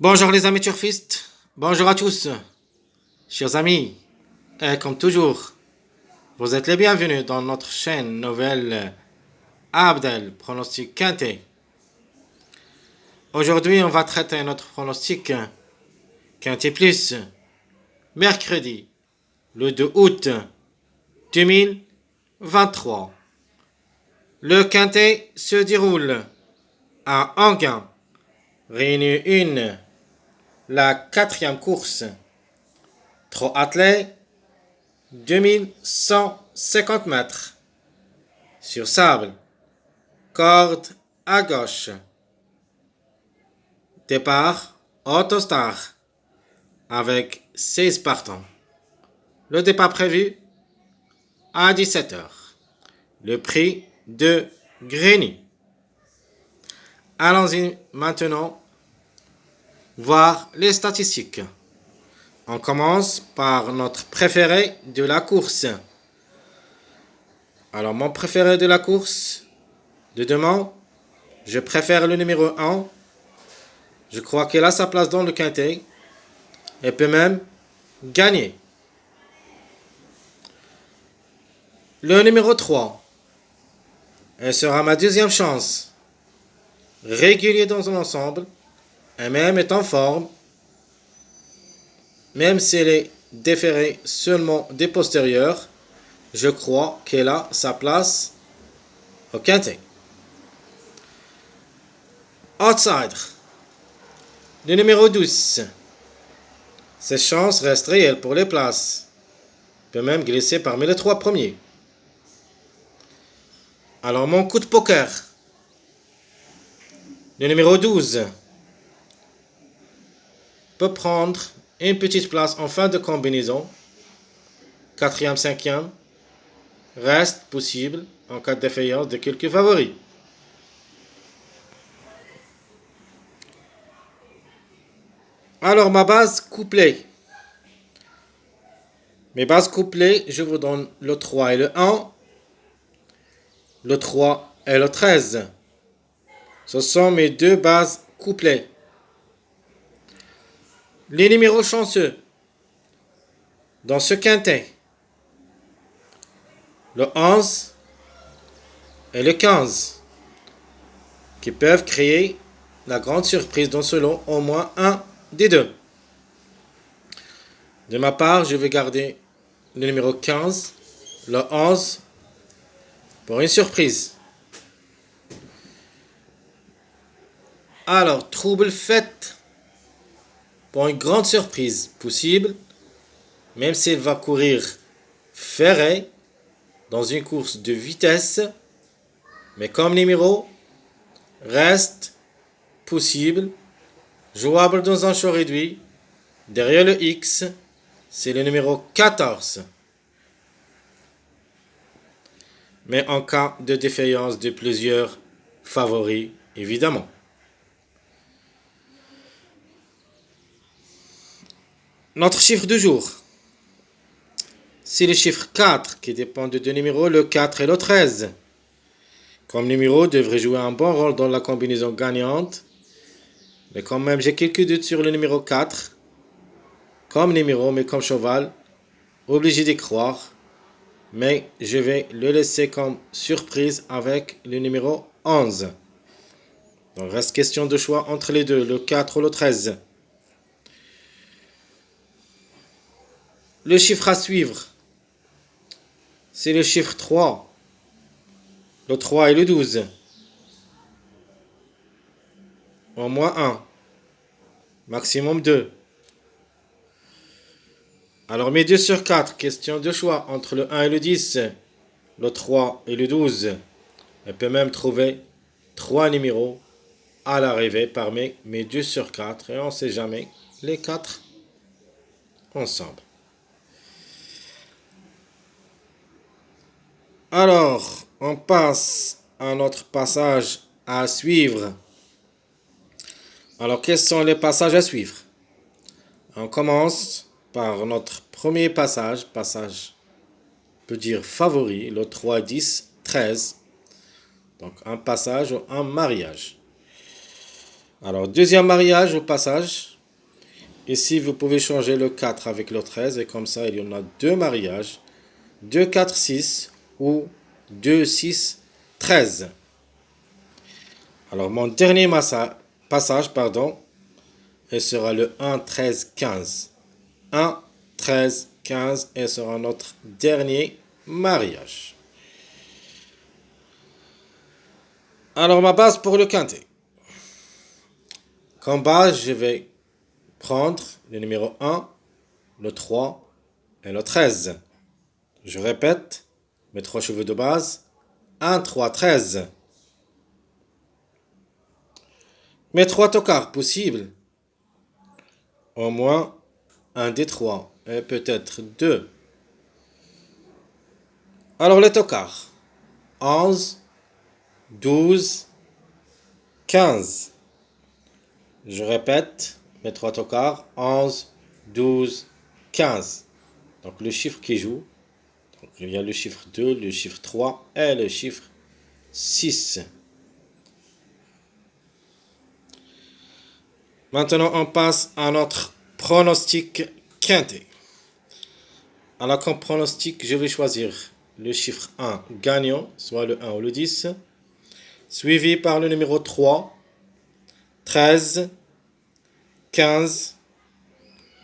Bonjour les amis turfistes, bonjour à tous, chers amis, et comme toujours, vous êtes les bienvenus dans notre chaîne nouvelle Abdel Pronostic Quintet. Aujourd'hui, on va traiter notre pronostic Quintet Plus, mercredi, le 2 août 2023. Le Quintet se déroule à Enghien, réunion 1, la 4e course. Trot attelé, 2150 mètres. Sur sable, corde à gauche. Départ Autostar avec 16 partants. Le départ prévu à 17h. Le prix de Greny. Allons-y maintenant voir les statistiques. On commence par notre préféré de la course. Alors, mon préféré de la course de demain, je préfère le numéro 1. Je crois qu'il a sa place dans le quintet et peut même gagner. Le numéro 3, elle sera ma deuxième chance. Régulier dans son ensemble et même est en forme, même s'il est déféré seulement des postérieurs, je crois qu'elle a sa place au quintet. Outsider, le numéro 12. Ses chances restent réelles pour les places. Il peut même glisser parmi les 3 premiers. Alors mon coup de poker, le numéro 12, peut prendre une petite place en fin de combinaison. 4e, 5e, reste possible en cas de défaillance de quelques favoris. Alors ma base couplée. Mes bases couplées, je vous donne le 3 et le 1. Le 3 et le 13. Ce sont mes deux bases couplées. Les numéros chanceux dans ce quintet, le 11 et le 15, qui peuvent créer la grande surprise dans ce lot, au moins un des deux. De ma part, je vais garder le numéro 15, le 11, pour une surprise. Alors, trouble fait pour une grande surprise possible, même s'il va courir ferré dans une course de vitesse, mais comme numéro reste possible, jouable dans un show réduit. Derrière le X, c'est le numéro 14. Mais en cas de défaillance de plusieurs favoris, évidemment. Notre chiffre du jour, c'est le chiffre 4 qui dépend de deux numéros, le 4 et le 13. Comme numéro, devrait jouer un bon rôle dans la combinaison gagnante. Mais quand même, j'ai quelques doutes sur le numéro 4. Comme numéro, mais comme cheval, obligé d'y croire. Mais je vais le laisser comme surprise avec le numéro 11. Donc, reste question de choix entre les deux, le 4 ou le 13. Le chiffre à suivre, c'est le chiffre 3. Le 3 et le 12. Au moins 1. Maximum 2. Alors mes 2 sur 4, question de choix entre le 1 et le 10, le 3 et le 12. On peut même trouver 3 numéros à l'arrivée parmi mes 2 sur 4 et on ne sait jamais les 4 ensemble. Alors, on passe à notre passage à suivre. Alors, quels sont les passages à suivre? On commence par notre premier passage, on peut dire favori, le 3, 10, 13. Donc, un passage ou un mariage. Alors, deuxième mariage au passage, Ici, vous pouvez changer le 4 avec le 13 et comme ça, il y en a deux mariages. 2, 4, 6 ou 2, 6, 13. Alors, mon dernier passage, et sera le 1, 13, 15. 1, 13, 15 et sera notre dernier mariage. Alors, ma base pour le quintet. Comme base, je vais prendre le numéro 1, le 3 et le 13. Je répète, mes trois chevaux de base. 1, 3, 13. Mes trois tocards possibles. Au moins un des trois et peut-être deux. Alors les tocards. 11, 12, 15. Je répète, mes trois tocards. 11, 12, 15. Donc le chiffre qui joue. Donc, il y a le chiffre 2, le chiffre 3 et le chiffre 6. Maintenant, on passe à notre pronostic quintet. Alors, comme pronostic, je vais choisir le chiffre 1 gagnant, soit le 1 ou le 10, suivi par le numéro 3, 13, 15,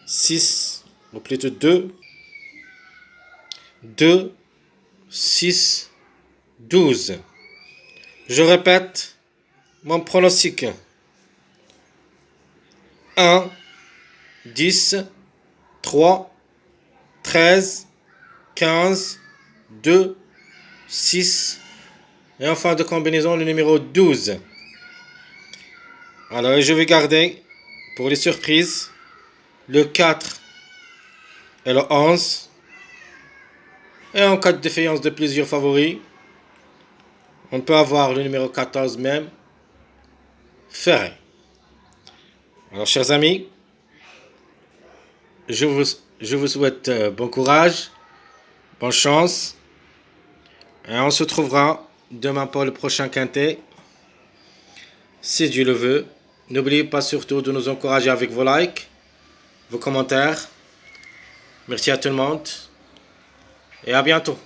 6, ou plutôt 2, 2, 6, 12. Je répète mon pronostic. 1, 10, 3, 13, 15, 2, 6, et en fin de combinaison le numéro 12. Alors je vais garder pour les surprises le 4 et le 11. Et en cas de défaillance de plusieurs favoris, on peut avoir le numéro 14 même, ferré. Alors chers amis, je vous souhaite bon courage, bonne chance. Et on se trouvera demain pour le prochain quintet, si Dieu le veut. N'oubliez pas surtout de nous encourager avec vos likes, vos commentaires. Merci à tout le monde et à bientôt.